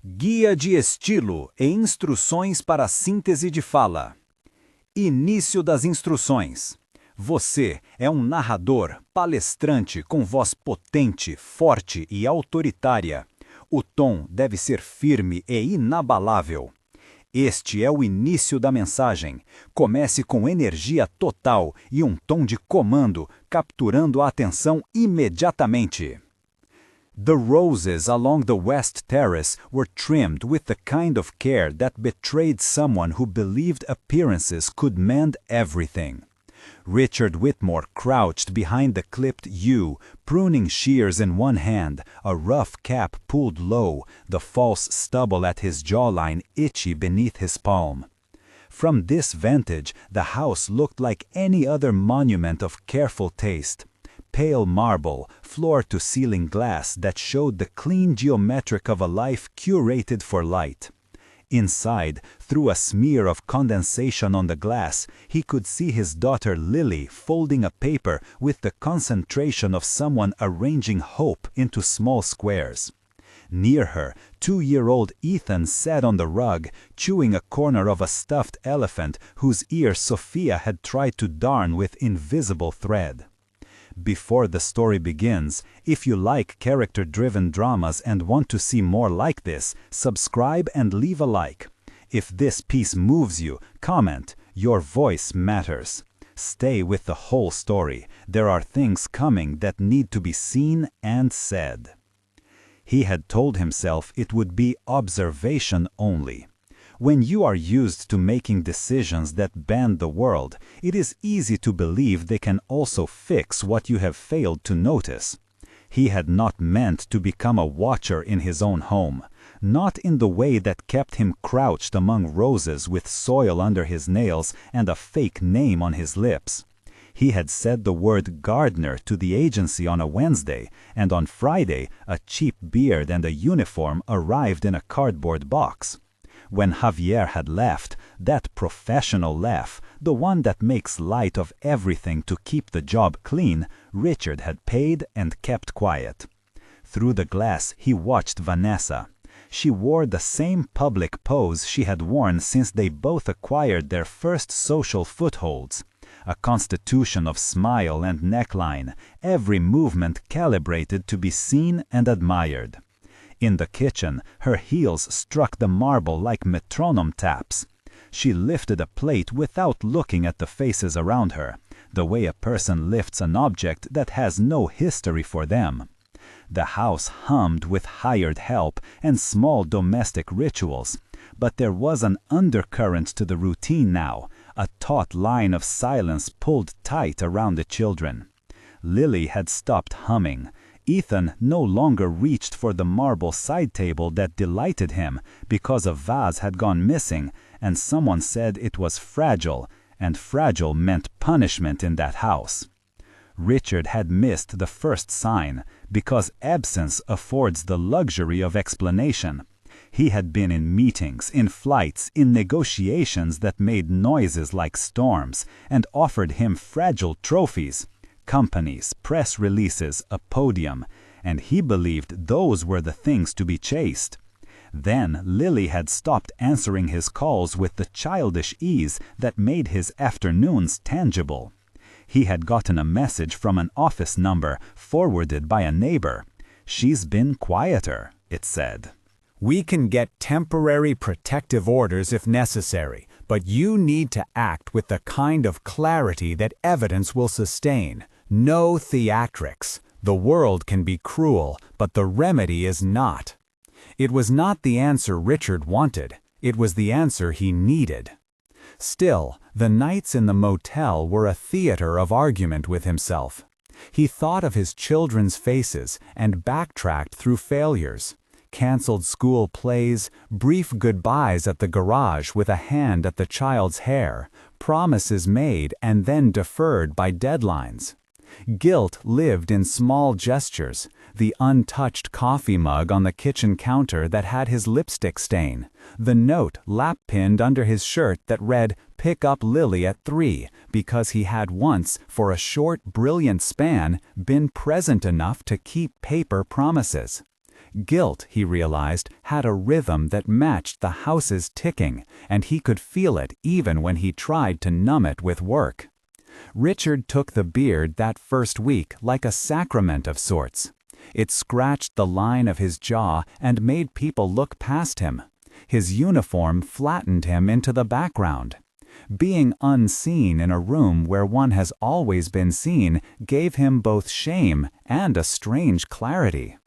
Guia de estilo e instruções para a síntese de fala. Início das instruções. Você é um narrador, palestrante com voz potente, forte e autoritária. O tom deve ser firme e inabalável. Este é o início da mensagem. Comece com energia total e um tom de comando, capturando a atenção imediatamente. The roses along the West Terrace were trimmed with the kind of care that betrayed someone who believed appearances could mend everything. Richard Whitmore crouched behind the clipped yew, pruning shears in one hand, a rough cap pulled low, the false stubble at his jawline itchy beneath his palm. From this vantage, the house looked like any other monument of careful taste. Pale marble, floor-to-ceiling glass that showed the clean geometric of a life curated for light. Inside, through a smear of condensation on the glass, he could see his daughter Lily folding a paper with the concentration of someone arranging hope into small squares. Near her, 2-year-old Ethan sat on the rug, chewing a corner of a stuffed elephant whose ear Sophia had tried to darn with invisible thread. Before the story begins, if you like character-driven dramas and want to see more like this, subscribe and leave a like. If this piece moves you, comment. Your voice matters. Stay with the whole story. There are things coming that need to be seen and said. He had told himself it would be observation only. When you are used to making decisions that bend the world, it is easy to believe they can also fix what you have failed to notice. He had not meant to become a watcher in his own home, not in the way that kept him crouched among roses with soil under his nails and a fake name on his lips. He had said the word gardener to the agency on a Wednesday, and on Friday a cheap beard and a uniform arrived in a cardboard box. When Javier had left, that professional laugh, the one that makes light of everything to keep the job clean, Richard had paid and kept quiet. Through the glass he watched Vanessa. She wore the same public pose she had worn since they both acquired their first social footholds. A constitution of smile and neckline, every movement calibrated to be seen and admired. In the kitchen, her heels struck the marble like metronome taps. She lifted a plate without looking at the faces around her, the way a person lifts an object that has no history for them. The house hummed with hired help and small domestic rituals, but there was an undercurrent to the routine now, a taut line of silence pulled tight around the children. Lily had stopped humming. Ethan no longer reached for the marble side table that delighted him because a vase had gone missing, and someone said it was fragile, and fragile meant punishment in that house. Richard had missed the first sign because absence affords the luxury of explanation. He had been in meetings, in flights, in negotiations that made noises like storms and offered him fragile trophies. Companies, press releases, a podium, and he believed those were the things to be chased. Then Lily had stopped answering his calls with the childish ease that made his afternoons tangible. He had gotten a message from an office number forwarded by a neighbor. "She's been quieter," it said. We can get temporary protective orders if necessary, but you need to act with the kind of clarity that evidence will sustain. No theatrics. The world can be cruel, but the remedy is not. It was not the answer Richard wanted. It was the answer he needed. Still, the nights in the motel were a theater of argument with himself. He thought of his children's faces and backtracked through failures. Cancelled school plays, brief goodbyes at the garage with a hand at the child's hair, promises made and then deferred by deadlines. Guilt lived in small gestures, the untouched coffee mug on the kitchen counter that had his lipstick stain, the note lap-pinned under his shirt that read, "Pick up Lily at 3, because he had once, for a short, brilliant span, been present enough to keep paper promises. Guilt, he realized, had a rhythm that matched the house's ticking, and he could feel it even when he tried to numb it with work. Richard took the beard that first week like a sacrament of sorts. It scratched the line of his jaw and made people look past him. His uniform flattened him into the background. Being unseen in a room where one has always been seen gave him both shame and a strange clarity.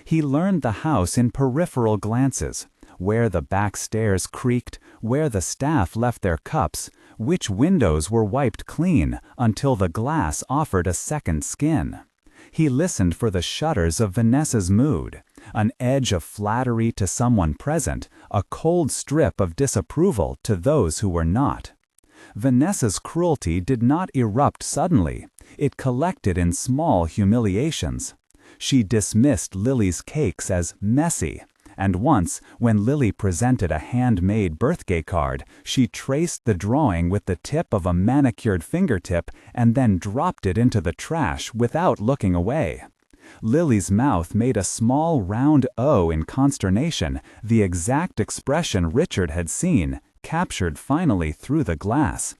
He learned the house in peripheral glances, where the back stairs creaked, where the staff left their cups, which windows were wiped clean until the glass offered a second skin. He listened for the shudders of Vanessa's mood, an edge of flattery to someone present, a cold strip of disapproval to those who were not. Vanessa's cruelty did not erupt suddenly. It collected in small humiliations. She dismissed Lily's cakes as messy, and once, when Lily presented a handmade birthday card, she traced the drawing with the tip of a manicured fingertip and then dropped it into the trash without looking away. Lily's mouth made a small round O in consternation, the exact expression Richard had seen, captured finally through the glass.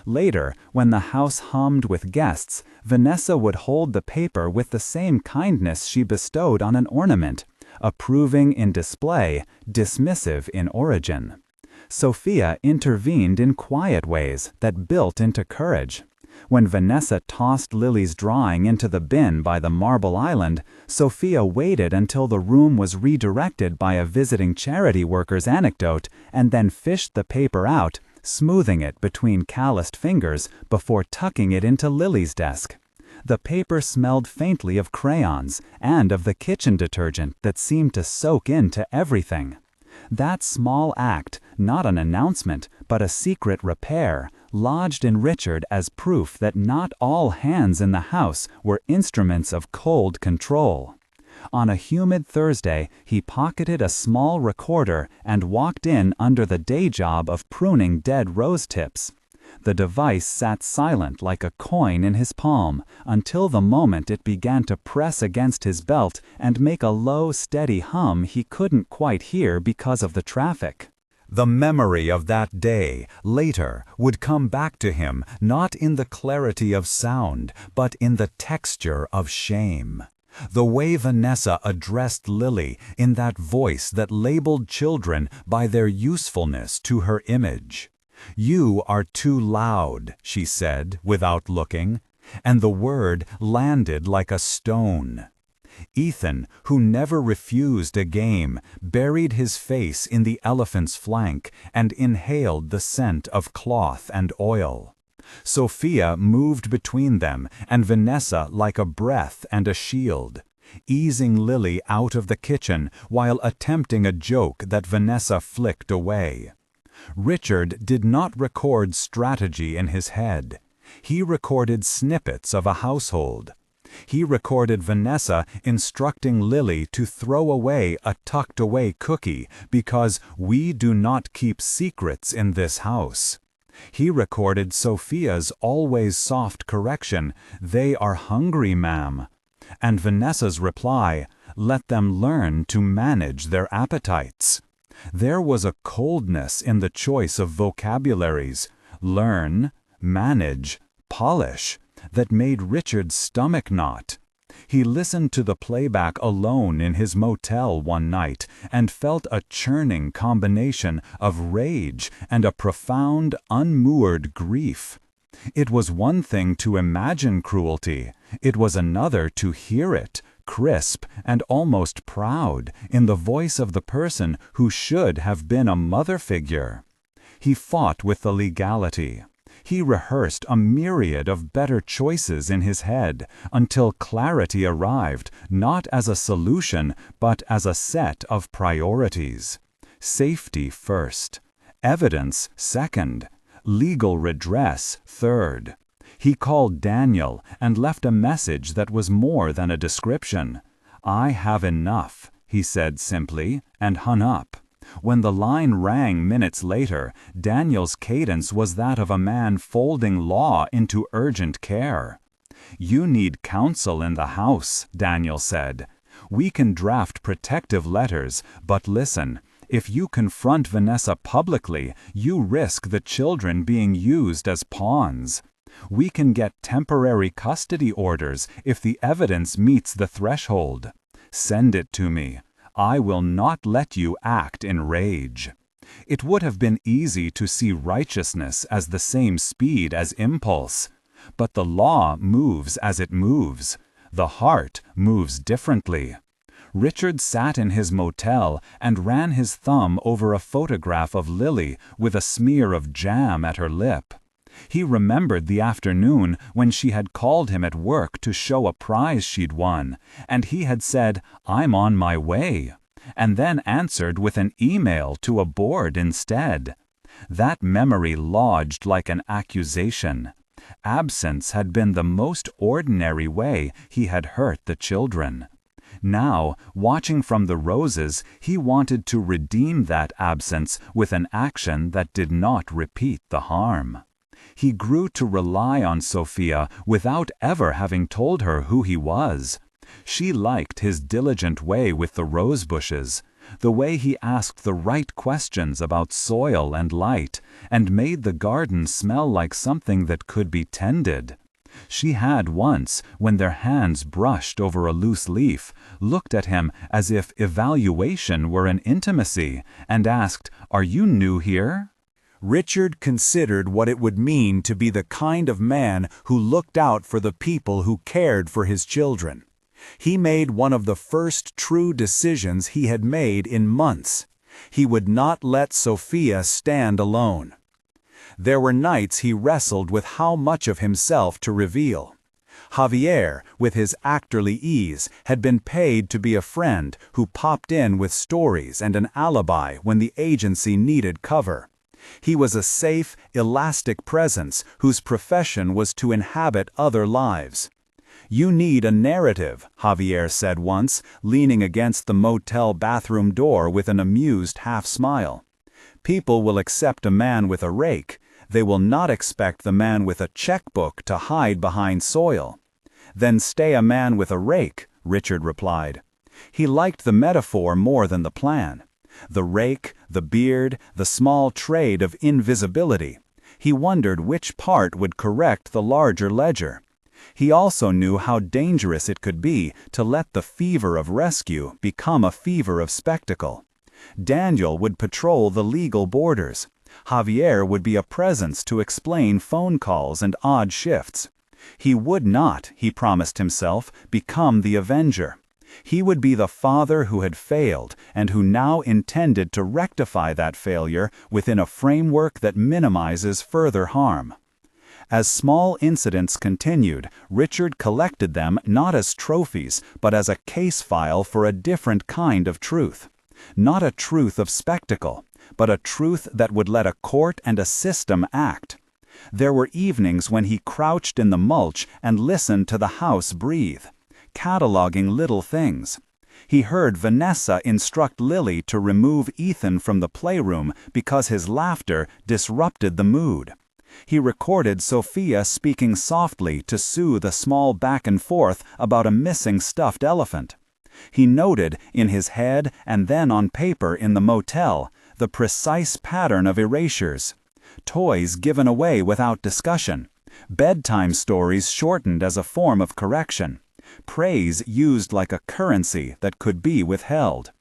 Later, when the house hummed with guests, Vanessa would hold the paper with the same kindness she bestowed on an ornament, approving in display, dismissive in origin. Sophia intervened in quiet ways that built into courage. When Vanessa tossed Lily's drawing into the bin by the marble island, Sophia waited until the room was redirected by a visiting charity worker's anecdote and then fished the paper out, smoothing it between calloused fingers before tucking it into Lily's desk. The paper smelled faintly of crayons and of the kitchen detergent that seemed to soak into everything. That small act, not an announcement, but a secret repair, lodged in Richard as proof that not all hands in the house were instruments of cold control. On a humid Thursday, he pocketed a small recorder and walked in under the day job of pruning dead rose tips. The device sat silent like a coin in his palm until the moment it began to press against his belt and make a low, steady hum he couldn't quite hear because of the traffic. The memory of that day, later, would come back to him not in the clarity of sound, but in the texture of shame. The way Vanessa addressed Lily in that voice that labeled children by their usefulness to her image. "You are too loud," she said without looking, and the word landed like a stone. Ethan, who never refused a game, buried his face in the elephant's flank and inhaled the scent of cloth and oil. Sophia moved between them and Vanessa like a breath and a shield, easing Lily out of the kitchen while attempting a joke that Vanessa flicked away. Richard did not record strategy in his head. He recorded snippets of a household. He recorded Vanessa instructing Lily to throw away a tucked-away cookie because we do not keep secrets in this house. He recorded Sophia's always soft correction, "They are hungry, ma'am," and Vanessa's reply, "Let them learn to manage their appetites." There was a coldness in the choice of vocabularies, learn, manage, polish, that made Richard's stomach knot. He listened to the playback alone in his motel one night and felt a churning combination of rage and a profound, unmoored grief. It was one thing to imagine cruelty, it was another to hear it, crisp and almost proud, in the voice of the person who should have been a mother figure. He fought with the legality. He rehearsed a myriad of better choices in his head until clarity arrived, not as a solution, but as a set of priorities. Safety first, evidence second, legal redress third. He called Daniel and left a message that was more than a description. "I have enough," he said simply, and hung up. When the line rang minutes later, Daniel's cadence was that of a man folding law into urgent care. "You need counsel in the house," Daniel said. We can draft protective letters, but listen, if you confront Vanessa publicly, you risk the children being used as pawns. We can get temporary custody orders if the evidence meets the threshold. Send it to me. I will not let you act in rage. It would have been easy to see righteousness as the same speed as impulse. But the law moves as it moves. The heart moves differently. Richard sat in his motel and ran his thumb over a photograph of Lily with a smear of jam at her lip. He remembered the afternoon when she had called him at work to show a prize she'd won, and he had said, "I'm on my way," and then answered with an email to a board instead. That memory lodged like an accusation. Absence had been the most ordinary way he had hurt the children. Now, watching from the roses, he wanted to redeem that absence with an action that did not repeat the harm. He grew to rely on Sophia without ever having told her who he was. She liked his diligent way with the rose bushes, the way he asked the right questions about soil and light, and made the garden smell like something that could be tended. She had once, when their hands brushed over a loose leaf, looked at him as if evaluation were an intimacy, and asked, "Are you new here?" Richard considered what it would mean to be the kind of man who looked out for the people who cared for his children. He made one of the first true decisions he had made in months. He would not let Sophia stand alone. There were nights he wrestled with how much of himself to reveal. Javier, with his actorly ease, had been paid to be a friend who popped in with stories and an alibi when the agency needed cover. He was a safe, elastic presence whose profession was to inhabit other lives. "You need a narrative," Javier said once, leaning against the motel bathroom door with an amused half-smile. "People will accept a man with a rake. They will not expect the man with a checkbook to hide behind soil." "Then stay a man with a rake," Richard replied. He liked the metaphor more than the plan. The rake, the beard, the small trade of invisibility. He wondered which part would correct the larger ledger. He also knew how dangerous it could be to let the fever of rescue become a fever of spectacle. Daniel would patrol the legal borders. Javier would be a presence to explain phone calls and odd shifts. He would not, he promised himself, become the avenger. He would be the father who had failed and who now intended to rectify that failure within a framework that minimizes further harm. As small incidents continued, Richard collected them not as trophies, but as a case file for a different kind of truth. Not a truth of spectacle, but a truth that would let a court and a system act. There were evenings when he crouched in the mulch and listened to the house breathe, cataloging little things. He heard Vanessa instruct Lily to remove Ethan from the playroom because his laughter disrupted the mood. He recorded Sophia speaking softly to soothe a small back and forth about a missing stuffed elephant. He noted, in his head and then on paper in the motel, the precise pattern of erasures. Toys given away without discussion. Bedtime stories shortened as a form of correction. Praise used like a currency that could be withheld.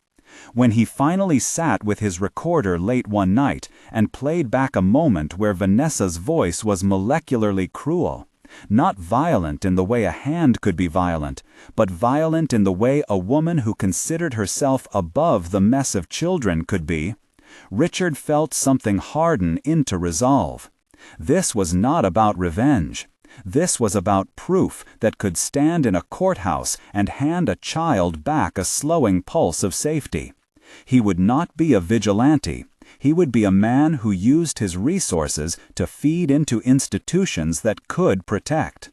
When he finally sat with his recorder late one night and played back a moment where Vanessa's voice was molecularly cruel, not violent in the way a hand could be violent, but violent in the way a woman who considered herself above the mess of children could be, Richard felt something harden into resolve. This was not about revenge. This was about proof that could stand in a courthouse and hand a child back a slowing pulse of safety. He would not be a vigilante. He would be a man who used his resources to feed into institutions that could protect.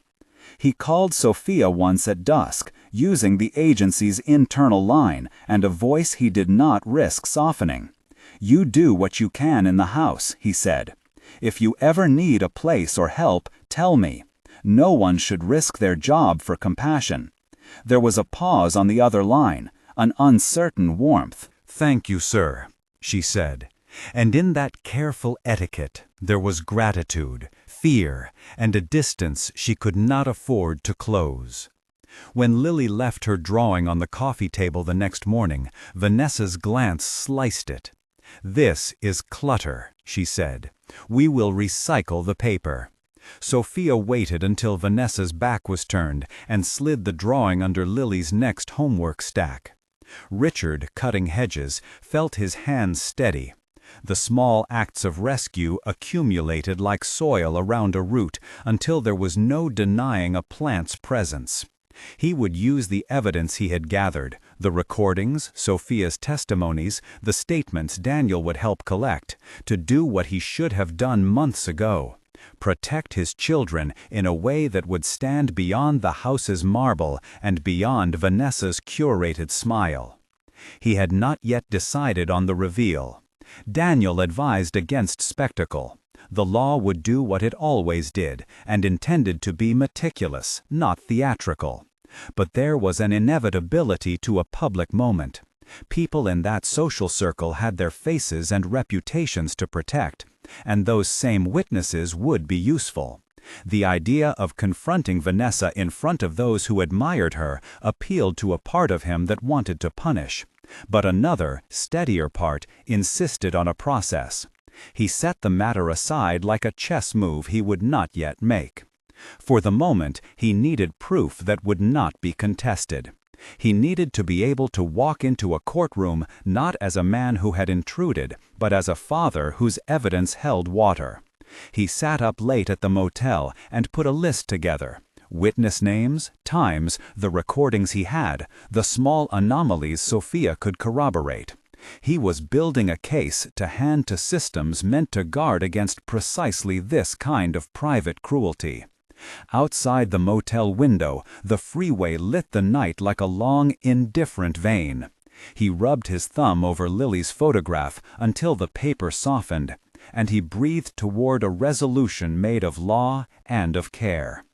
He called Sophia once at dusk, using the agency's internal line and a voice he did not risk softening. "You do what you can in the house," he said. "If you ever need a place or help, tell me. No one should risk their job for compassion." There was a pause on the other line, an uncertain warmth. "Thank you, sir," she said. And in that careful etiquette there was gratitude, fear, and a distance she could not afford to close. When Lily left her drawing on the coffee table the next morning, Vanessa's glance sliced it. "This is clutter," she said. "We will recycle the paper." Sophia waited until Vanessa's back was turned and slid the drawing under Lily's next homework stack. Richard, cutting hedges, felt his hands steady. The small acts of rescue accumulated like soil around a root until there was no denying a plant's presence. He would use the evidence he had gathered, the recordings, Sophia's testimonies, the statements Daniel would help collect, to do what he should have done months ago: protect his children in a way that would stand beyond the house's marble and beyond Vanessa's curated smile. He had not yet decided on the reveal. Daniel advised against spectacle. The law would do what it always did, and intended to be meticulous, not theatrical. But there was an inevitability to a public moment. People in that social circle had their faces and reputations to protect, and those same witnesses would be useful. The idea of confronting Vanessa in front of those who admired her appealed to a part of him that wanted to punish. But another, steadier part insisted on a process. He set the matter aside like a chess move he would not yet make. For the moment, he needed proof that would not be contested. He needed to be able to walk into a courtroom not as a man who had intruded, but as a father whose evidence held water. He sat up late at the motel and put a list together. Witness names, times, the recordings he had, the small anomalies Sophia could corroborate. He was building a case to hand to systems meant to guard against precisely this kind of private cruelty. Outside the motel window, the freeway lit the night like a long, indifferent vein. He rubbed his thumb over Lily's photograph until the paper softened, and he breathed toward a resolution made of law and of care.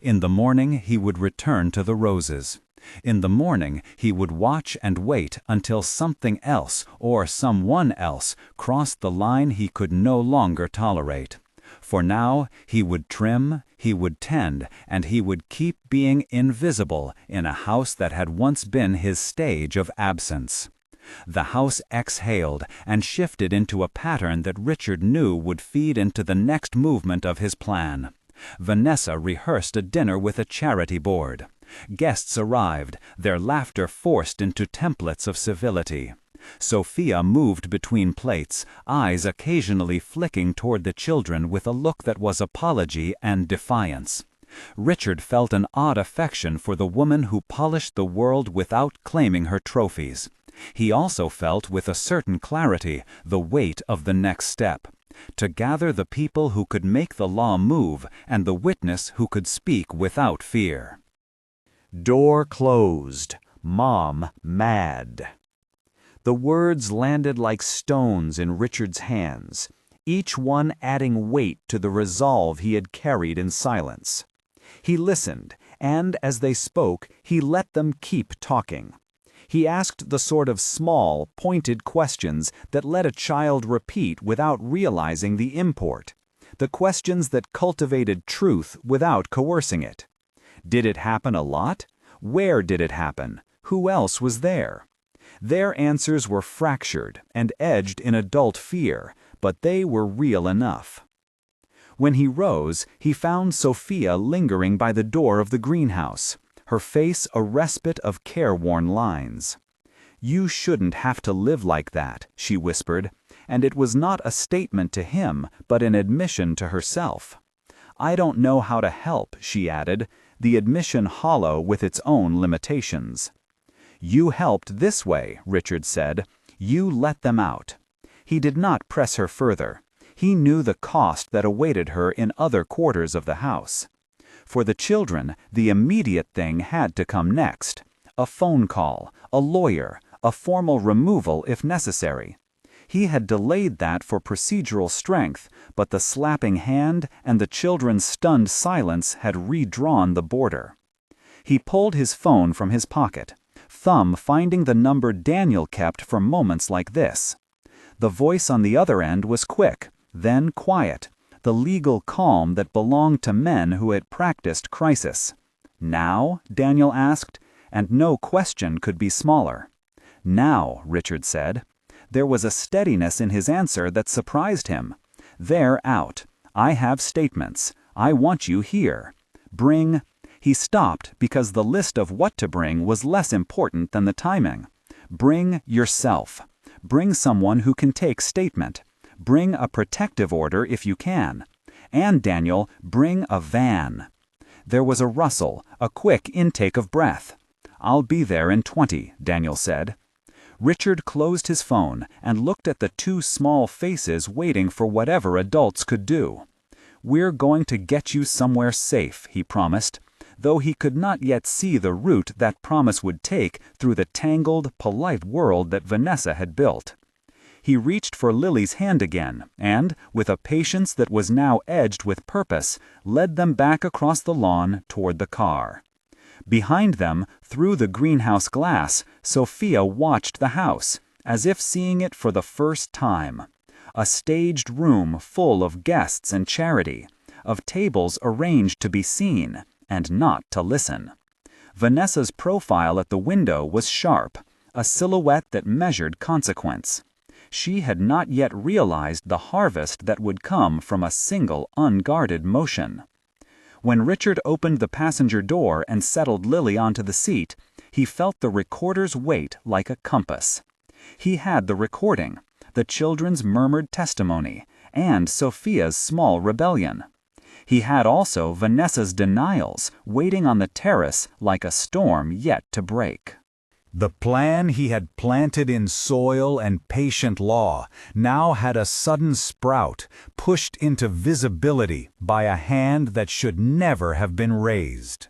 In the morning he would return to the roses. In the morning he would watch and wait until something else or someone else crossed the line he could no longer tolerate. For now he would trim, he would tend, and he would keep being invisible in a house that had once been his stage of absence. The house exhaled and shifted into a pattern that Richard knew would feed into the next movement of his plan. Vanessa rehearsed a dinner with a charity board. Guests arrived, their laughter forced into templates of civility. Sophia moved between plates, eyes occasionally flicking toward the children with a look that was apology and defiance. Richard felt an odd affection for the woman who polished the world without claiming her trophies. He also felt with a certain clarity the weight of the next step: to gather the people who could make the law move and the witness who could speak without fear. Door closed. Mom mad. The words landed like stones in Richard's hands, each one adding weight to the resolve he had carried in silence. He listened, and as they spoke, he let them keep talking. He asked the sort of small, pointed questions that let a child repeat without realizing the import, the questions that cultivated truth without coercing it. Did it happen a lot? Where did it happen? Who else was there? Their answers were fractured and edged in adult fear, but they were real enough. When he rose, he found Sophia lingering by the door of the greenhouse, her face a respite of careworn lines. "You shouldn't have to live like that," she whispered, and it was not a statement to him, but an admission to herself. "I don't know how to help," she added, the admission hollow with its own limitations. "You helped this way," Richard said. "You let them out." He did not press her further. He knew the cost that awaited her in other quarters of the house. For the children, the immediate thing had to come next: a phone call, a lawyer, a formal removal if necessary. He had delayed that for procedural strength, but the slapping hand and the children's stunned silence had redrawn the border. He pulled his phone from his pocket, thumb finding the number Daniel kept for moments like this. The voice on the other end was quick, then quiet, the legal calm that belonged to men who had practiced crisis. "Now?" Daniel asked, and no question could be smaller. "Now," Richard said. There was a steadiness in his answer that surprised him. "They're out. I have statements. I want you here. Bring—" He stopped because the list of what to bring was less important than the timing. "Bring yourself. Bring someone who can take statement. Bring a protective order if you can. And, Daniel, bring a van." There was a rustle, a quick intake of breath. "I'll be there in 20, Daniel said. Richard closed his phone and looked at the two small faces waiting for whatever adults could do. "We're going to get you somewhere safe," he promised, though he could not yet see the route that promise would take through the tangled, polite world that Vanessa had built. He reached for Lily's hand again and, with a patience that was now edged with purpose, led them back across the lawn toward the car. Behind them, through the greenhouse glass, Sophia watched the house, as if seeing it for the first time. A staged room full of guests and charity, of tables arranged to be seen, and not to listen. Vanessa's profile at the window was sharp, a silhouette that measured consequence. She had not yet realized the harvest that would come from a single unguarded motion. When Richard opened the passenger door and settled Lily onto the seat, he felt the recorder's weight like a compass. He had the recording, the children's murmured testimony, and Sophia's small rebellion. He had also Vanessa's denials waiting on the terrace like a storm yet to break. The plan he had planted in soil and patient law now had a sudden sprout, pushed into visibility by a hand that should never have been raised.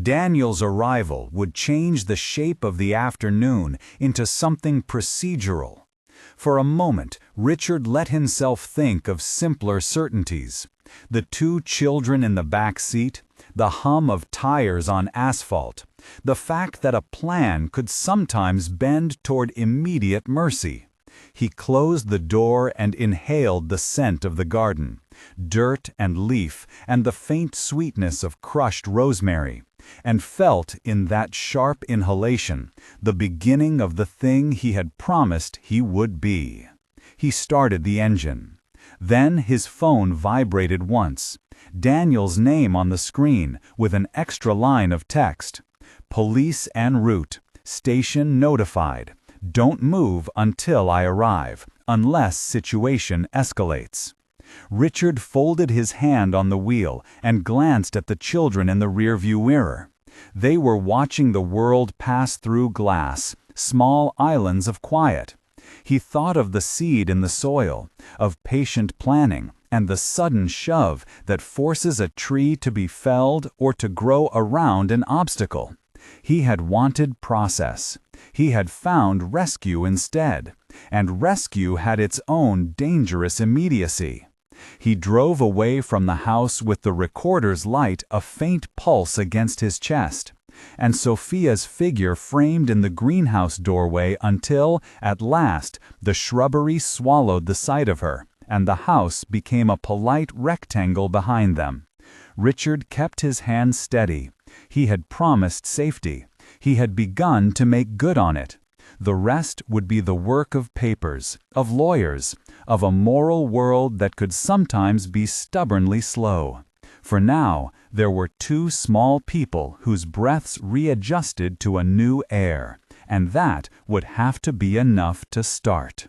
Daniel's arrival would change the shape of the afternoon into something procedural. For a moment, Richard let himself think of simpler certainties. The two children in the back seat, the hum of tires on asphalt, the fact that a plan could sometimes bend toward immediate mercy. He closed the door and inhaled the scent of the garden, dirt and leaf and the faint sweetness of crushed rosemary, and felt in that sharp inhalation the beginning of the thing he had promised he would be. He started the engine. Then his phone vibrated once. Daniel's name on the screen with an extra line of text. "Police en route. Station notified. Don't move until I arrive, unless situation escalates." Richard folded his hand on the wheel and glanced at the children in the rearview mirror. They were watching the world pass through glass, small islands of quiet. He thought of the seed in the soil, of patient planning, and the sudden shove that forces a tree to be felled or to grow around an obstacle. He had wanted process. He had found rescue instead, and rescue had its own dangerous immediacy. He drove away from the house with the recorder's light a faint pulse against his chest, and Sophia's figure framed in the greenhouse doorway until, at last, the shrubbery swallowed the sight of her, and the house became a polite rectangle behind them. Richard kept his hand steady. He had promised safety. He had begun to make good on it. The rest would be the work of papers, of lawyers, of a moral world that could sometimes be stubbornly slow. For now, there were two small people whose breaths readjusted to a new air, and that would have to be enough to start.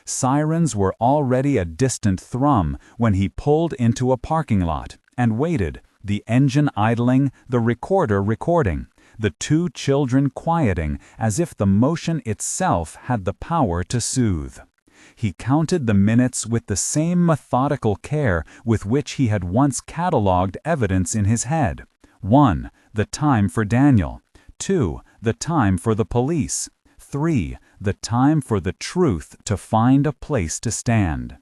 Sirens were already a distant thrum when he pulled into a parking lot and waited, the engine idling, the recorder recording, the two children quieting as if the motion itself had the power to soothe. He counted the minutes with the same methodical care with which he had once catalogued evidence in his head. 1. The time for Daniel. 2. The time for the police. 3. The time for the truth to find a place to stand.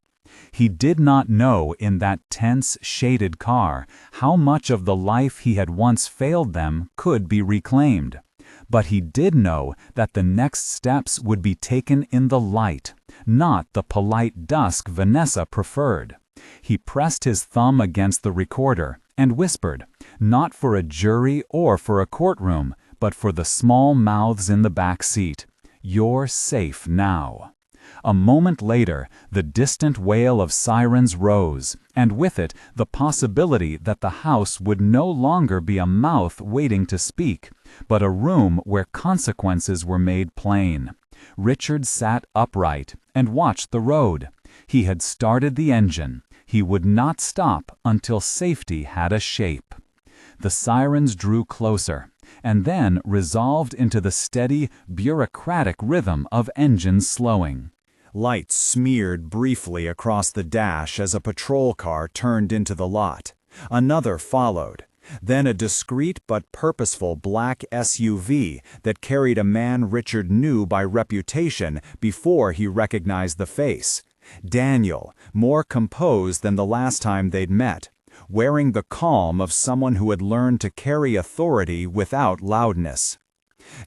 He did not know in that tense, shaded car how much of the life he had once failed them could be reclaimed. But he did know that the next steps would be taken in the light, not the polite dusk Vanessa preferred. He pressed his thumb against the recorder and whispered, not for a jury or for a courtroom, but for the small mouths in the back seat, "You're safe now." A moment later, the distant wail of sirens rose, and with it the possibility that the house would no longer be a mouth waiting to speak, but a room where consequences were made plain. Richard sat upright and watched the road. He had started the engine. He would not stop until safety had a shape. The sirens drew closer, and then resolved into the steady, bureaucratic rhythm of engines slowing. Lights smeared briefly across the dash as a patrol car turned into the lot. Another followed. Then a discreet but purposeful black SUV that carried a man Richard knew by reputation before he recognized the face. Daniel, more composed than the last time they'd met, wearing the calm of someone who had learned to carry authority without loudness.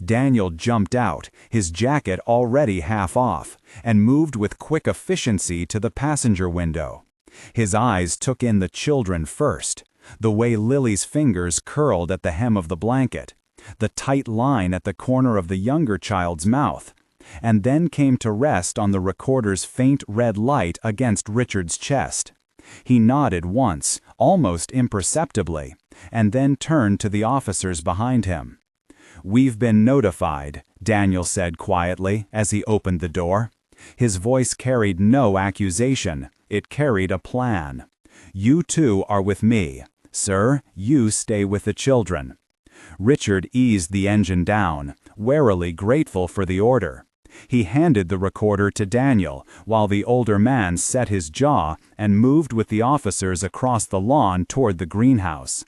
Daniel jumped out, his jacket already half off, and moved with quick efficiency to the passenger window. His eyes took in the children first, the way Lily's fingers curled at the hem of the blanket, the tight line at the corner of the younger child's mouth, and then came to rest on the recorder's faint red light against Richard's chest. He nodded once, almost imperceptibly, and then turned to the officers behind him. "We've been notified," Daniel said quietly as he opened the door. His voice carried no accusation, it carried a plan. "You two are with me. Sir, you stay with the children." Richard eased the engine down, warily grateful for the order. He handed the recorder to Daniel, while the older man set his jaw and moved with the officers across the lawn toward the greenhouse.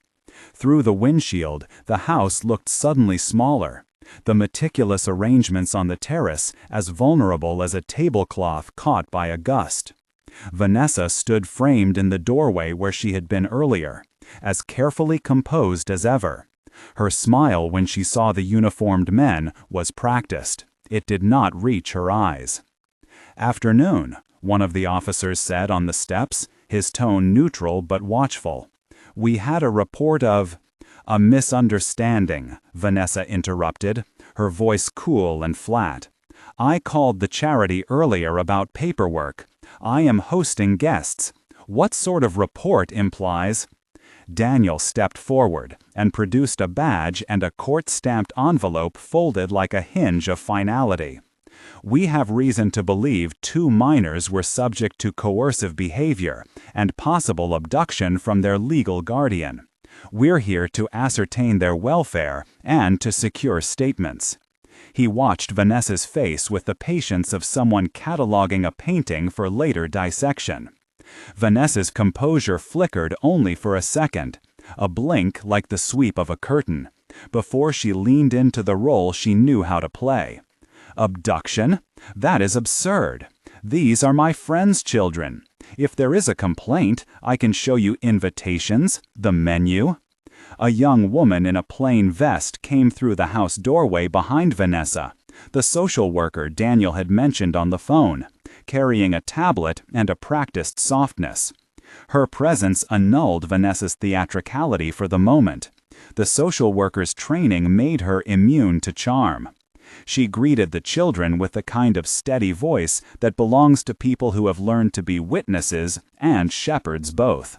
Through the windshield, the house looked suddenly smaller, the meticulous arrangements on the terrace as vulnerable as a tablecloth caught by a gust. Vanessa stood framed in the doorway where she had been earlier, as carefully composed as ever. Her smile when she saw the uniformed men was practiced. It did not reach her eyes. "Afternoon," one of the officers said on the steps, his tone neutral but watchful. "We had a report of—" "A misunderstanding," Vanessa interrupted, her voice cool and flat. "I called the charity earlier about paperwork. I am hosting guests. What sort of report implies—" Daniel stepped forward and produced a badge and a court-stamped envelope folded like a hinge of finality. "We have reason to believe 2 minors were subject to coercive behavior and possible abduction from their legal guardian. We're here to ascertain their welfare and to secure statements." He watched Vanessa's face with the patience of someone cataloging a painting for later dissection. Vanessa's composure flickered only for a second, a blink like the sweep of a curtain, before she leaned into the role she knew how to play. "Abduction? That is absurd. These are my friends' children. If there is a complaint, I can show you invitations, the menu." A young woman in a plain vest came through the house doorway behind Vanessa, the social worker Daniel had mentioned on the phone, carrying a tablet and a practiced softness. Her presence annulled Vanessa's theatricality for the moment. The social worker's training made her immune to charm. She greeted the children with the kind of steady voice that belongs to people who have learned to be witnesses and shepherds both.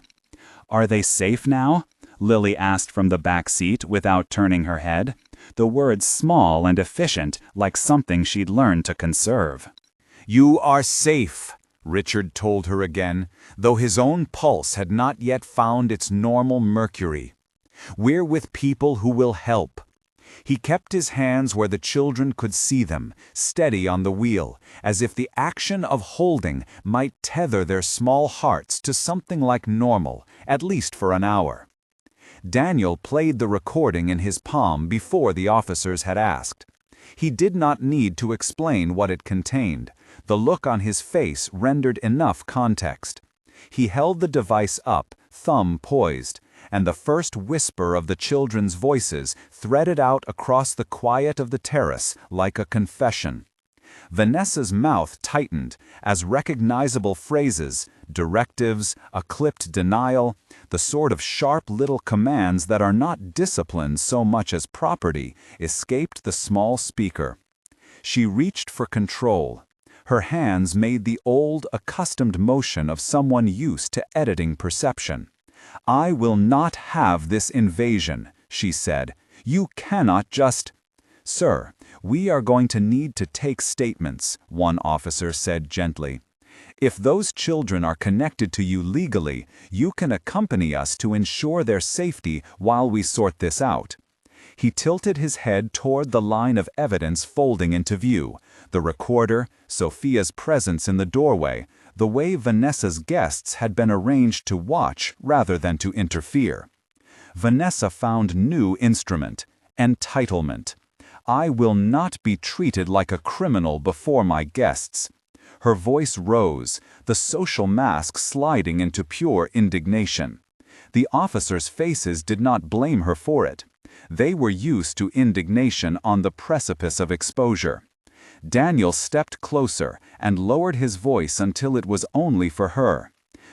"Are they safe now?" Lily asked from the back seat without turning her head, the words small and efficient like something she'd learned to conserve. "You are safe," Richard told her again, though his own pulse had not yet found its normal mercury. "We're with people who will help." He kept his hands where the children could see them, steady on the wheel, as if the action of holding might tether their small hearts to something like normal, at least for an hour. Daniel played the recording in his palm before the officers had asked. He did not need to explain what it contained. The look on his face rendered enough context. He held the device up, thumb poised, and the first whisper of the children's voices threaded out across the quiet of the terrace like a confession. Vanessa's mouth tightened as recognizable phrases, directives, a clipped denial, the sort of sharp little commands that are not discipline so much as property, escaped the small speaker. She reached for control. Her hands made the old, accustomed motion of someone used to editing perception. "I will not have this invasion," she said. "You cannot just—" "Sir, we are going to need to take statements," one officer said gently. "If those children are connected to you legally, you can accompany us to ensure their safety while we sort this out." He tilted his head toward the line of evidence folding into view, the recorder, Sophia's presence in the doorway, the way Vanessa's guests had been arranged to watch rather than to interfere. Vanessa found new instrument, entitlement. "I will not be treated like a criminal before my guests." Her voice rose, the social mask sliding into pure indignation. The officers' faces did not blame her for it. They were used to indignation on the precipice of exposure. Daniel stepped closer and lowered his voice until it was only for her.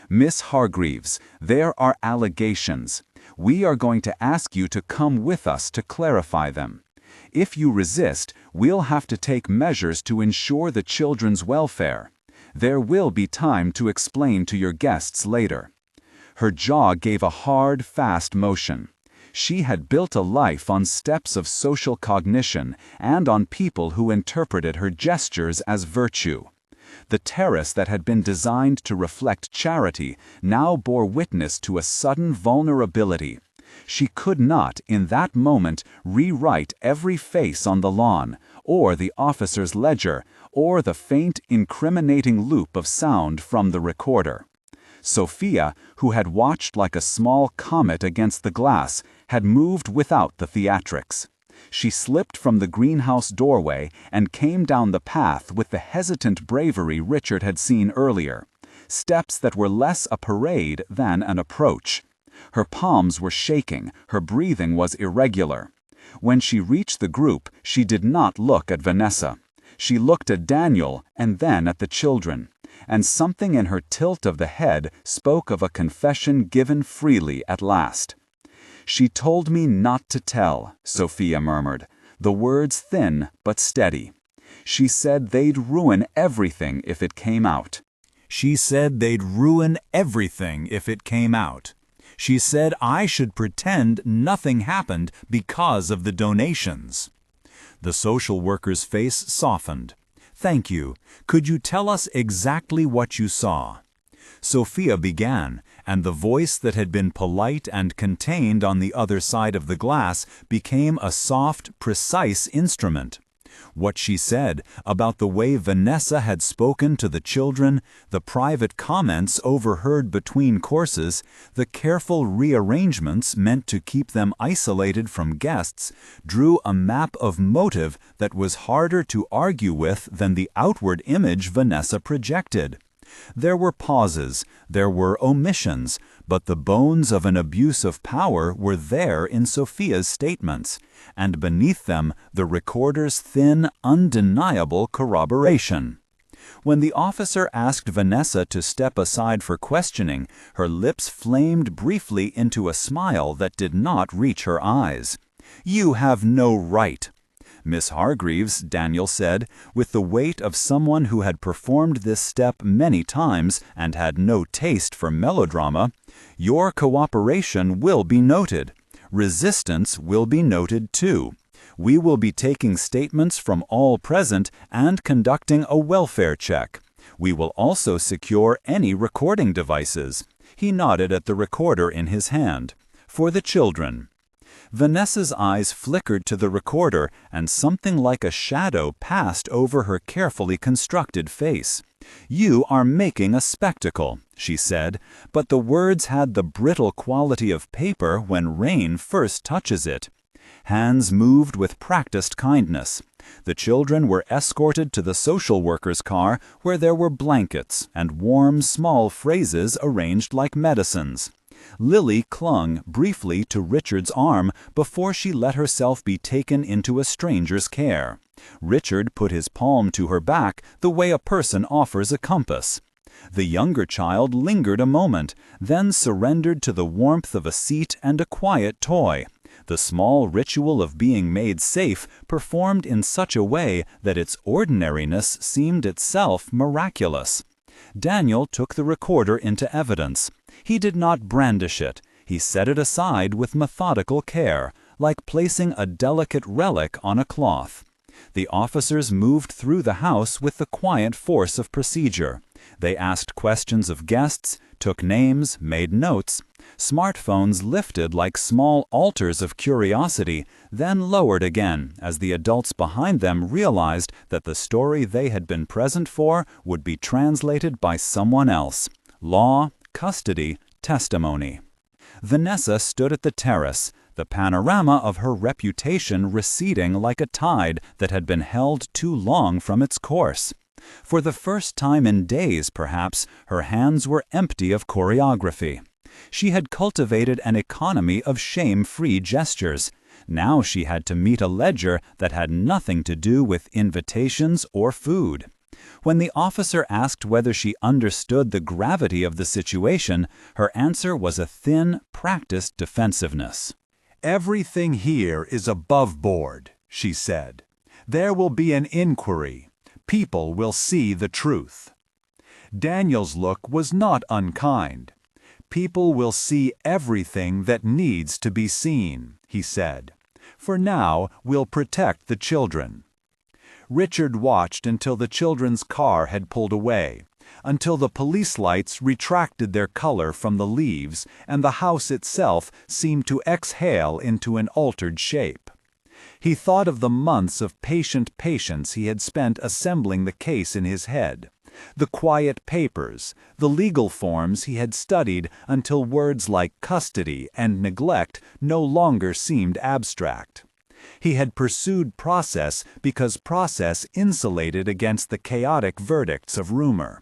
"Miss Hargreaves, there are allegations. We are going to ask you to come with us to clarify them. If you resist, we'll have to take measures to ensure the children's welfare. There will be time to explain to your guests later." Her jaw gave a hard, fast motion. She had built a life on steps of social cognition and on people who interpreted her gestures as virtue. The terrace that had been designed to reflect charity now bore witness to a sudden vulnerability. She could not, in that moment, rewrite every face on the lawn, or the officer's ledger, or the faint, incriminating loop of sound from the recorder. Sophia, who had watched like a small comet against the glass, had moved without the theatrics. She slipped from the greenhouse doorway and came down the path with the hesitant bravery Richard had seen earlier, steps that were less a parade than an approach. Her palms were shaking, her breathing was irregular. When she reached the group, she did not look at Vanessa. She looked at Daniel and then at the children, and something in her tilt of the head spoke of a confession given freely at last. "She told me not to tell," Sophia murmured, the words thin but steady. "She said they'd ruin everything if it came out." She said they'd ruin everything if it came out. She said I should pretend nothing happened because of the donations. The social worker's face softened. "Thank you. Could you tell us exactly what you saw?" Sophia began, and the voice that had been polite and contained on the other side of the glass became a soft, precise instrument. What she said about the way Vanessa had spoken to the children, the private comments overheard between courses, the careful rearrangements meant to keep them isolated from guests, drew a map of motive that was harder to argue with than the outward image Vanessa projected. There were pauses, there were omissions, but the bones of an abuse of power were there in Sophia's statements, and beneath them the recorder's thin, undeniable corroboration. When the officer asked Vanessa to step aside for questioning, her lips flamed briefly into a smile that did not reach her eyes. "You have no right." "Miss Hargreaves," Daniel said, with the weight of someone who had performed this step many times and had no taste for melodrama, "your cooperation will be noted. Resistance will be noted too. We will be taking statements from all present and conducting a welfare check. We will also secure any recording devices." He nodded at the recorder in his hand. "For the children." Vanessa's eyes flickered to the recorder, and something like a shadow passed over her carefully constructed face. "You are making a spectacle," she said, but the words had the brittle quality of paper when rain first touches it. Hands moved with practiced kindness. The children were escorted to the social worker's car where there were blankets and warm, small phrases arranged like medicines. Lily clung briefly to Richard's arm before she let herself be taken into a stranger's care. Richard put his palm to her back the way a person offers a compass. The younger child lingered a moment, then surrendered to the warmth of a seat and a quiet toy. The small ritual of being made safe performed in such a way that its ordinariness seemed itself miraculous. Daniel took the recorder into evidence. He did not brandish it. He set it aside with methodical care, like placing a delicate relic on a cloth. The officers moved through the house with the quiet force of procedure. They asked questions of guests, took names, made notes. Smartphones lifted like small altars of curiosity, then lowered again as the adults behind them realized that the story they had been present for would be translated by someone else. Law, custody, testimony. Vanessa stood at the terrace, the panorama of her reputation receding like a tide that had been held too long from its course. For the first time in days, perhaps, her hands were empty of choreography. She had cultivated an economy of shame-free gestures. Now she had to meet a ledger that had nothing to do with invitations or food. When the officer asked whether she understood the gravity of the situation, her answer was a thin, practiced defensiveness. "Everything here is above board," she said. "There will be an inquiry. People will see the truth." Daniel's look was not unkind. "People will see everything that needs to be seen," he said. "For now, we'll protect the children." Richard watched until the children's car had pulled away, until the police lights retracted their color from the leaves and the house itself seemed to exhale into an altered shape. He thought of the months of patient patience he had spent assembling the case in his head, the quiet papers, the legal forms he had studied until words like custody and neglect no longer seemed abstract. He had pursued process because process insulated against the chaotic verdicts of rumor.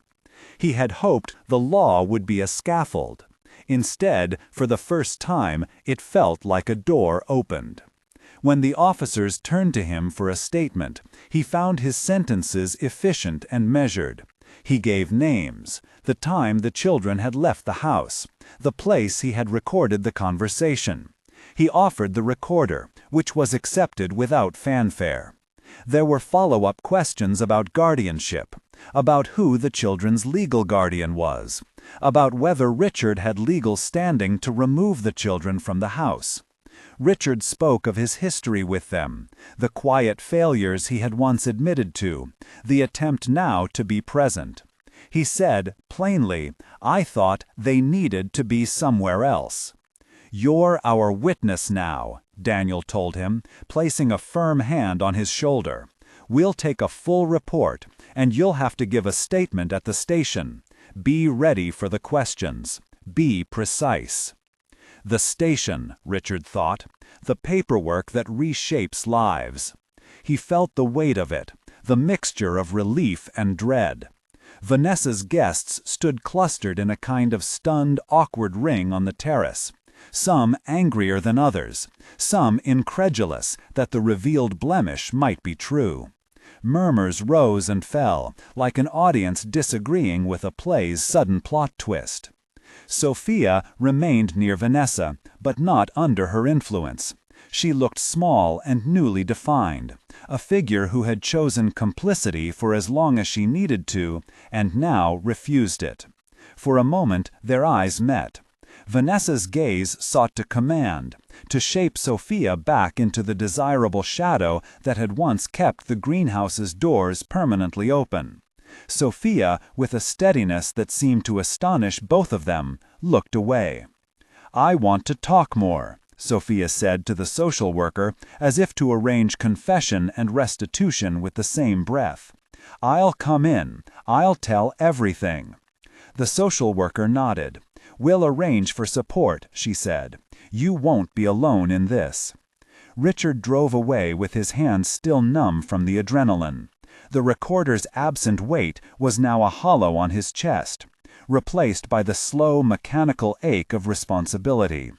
He had hoped the law would be a scaffold. Instead, for the first time, it felt like a door opened. When the officers turned to him for a statement, he found his sentences efficient and measured. He gave names, the time the children had left the house, the place he had recorded the conversation. He offered the recorder, which was accepted without fanfare. There were follow-up questions about guardianship, about who the children's legal guardian was, about whether Richard had legal standing to remove the children from the house. Richard spoke of his history with them, the quiet failures he had once admitted to, the attempt now to be present. He said, plainly, "I thought they needed to be somewhere else." "You're our witness now," Daniel told him, placing a firm hand on his shoulder. "We'll take a full report, and you'll have to give a statement at the station. Be ready for the questions. Be precise." The station, Richard thought, the paperwork that reshapes lives. He felt the weight of it, the mixture of relief and dread. Vanessa's guests stood clustered in a kind of stunned, awkward ring on the terrace. Some angrier than others, some incredulous that the revealed blemish might be true. Murmurs rose and fell, like an audience disagreeing with a play's sudden plot twist. Sophia remained near Vanessa, but not under her influence. She looked small and newly defined, a figure who had chosen complicity for as long as she needed to, and now refused it. For a moment their eyes met. Vanessa's gaze sought to command, to shape Sophia back into the desirable shadow that had once kept the greenhouse's doors permanently open. Sophia, with a steadiness that seemed to astonish both of them, looked away. "I want to talk more," Sophia said to the social worker, as if to arrange confession and restitution with the same breath. "I'll come in. I'll tell everything." The social worker nodded. "We'll arrange for support," she said. "You won't be alone in this." Richard drove away with his hands still numb from the adrenaline. The recorder's absent weight was now a hollow on his chest, replaced by the slow, mechanical ache of responsibility.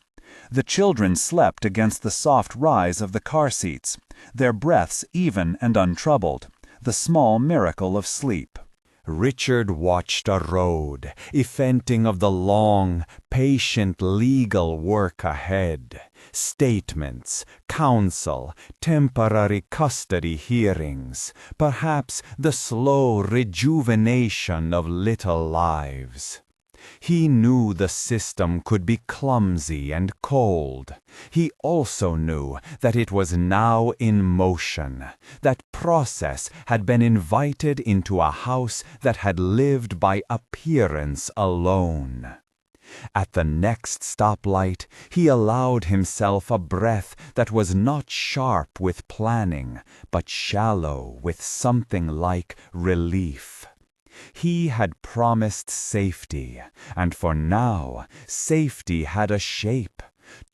The children slept against the soft rise of the car seats, their breaths even and untroubled, the small miracle of sleep. Richard watched a road, effenting of the long, patient legal work ahead. Statements, counsel, temporary custody hearings, perhaps the slow rejuvenation of little lives. He knew the system could be clumsy and cold. He also knew that it was now in motion, that process had been invited into a house that had lived by appearance alone. At the next stoplight, he allowed himself a breath that was not sharp with planning, but shallow with something like relief. He had promised safety, and for now, safety had a shape.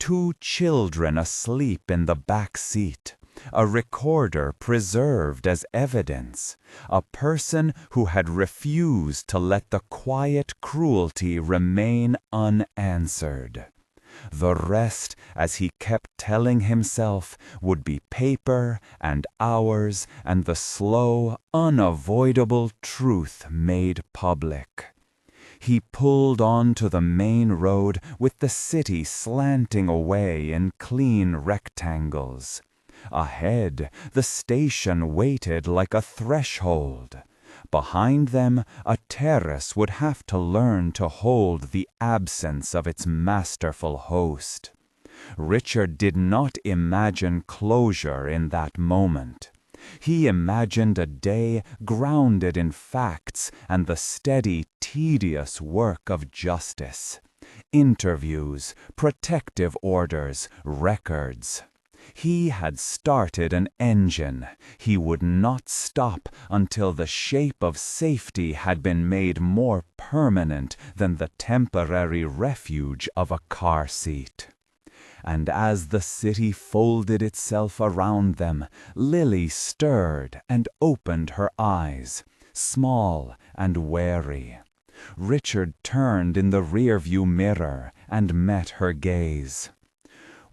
2 children asleep in the back seat, a recorder preserved as evidence, a person who had refused to let the quiet cruelty remain unanswered. The rest, as he kept telling himself, would be paper and hours and the slow, unavoidable truth made public. He pulled on to the main road with the city slanting away in clean rectangles. Ahead, the station waited like a threshold. Behind them, a terrace would have to learn to hold the absence of its masterful host. Richard did not imagine closure in that moment. He imagined a day grounded in facts and the steady, tedious work of justice. Interviews, protective orders, records. He had started an engine. He would not stop until the shape of safety had been made more permanent than the temporary refuge of a car seat. And as the city folded itself around them, Lily stirred and opened her eyes, small and wary. Richard turned in the rearview mirror and met her gaze.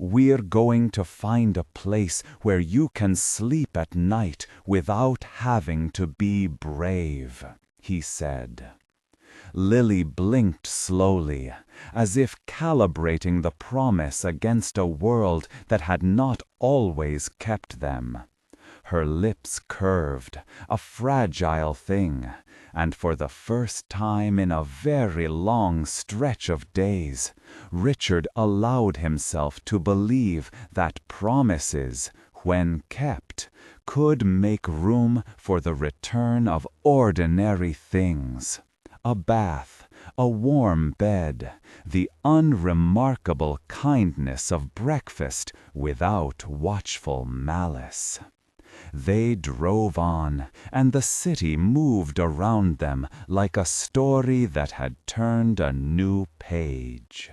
"We're going to find a place where you can sleep at night without having to be brave," he said. Lily blinked slowly, as if calibrating the promise against a world that had not always kept them. Her lips curved, a fragile thing, and for the first time in a very long stretch of days, Richard allowed himself to believe that promises, when kept, could make room for the return of ordinary things. A bath, a warm bed, the unremarkable kindness of breakfast without watchful malice. They drove on, and the city moved around them like a story that had turned a new page.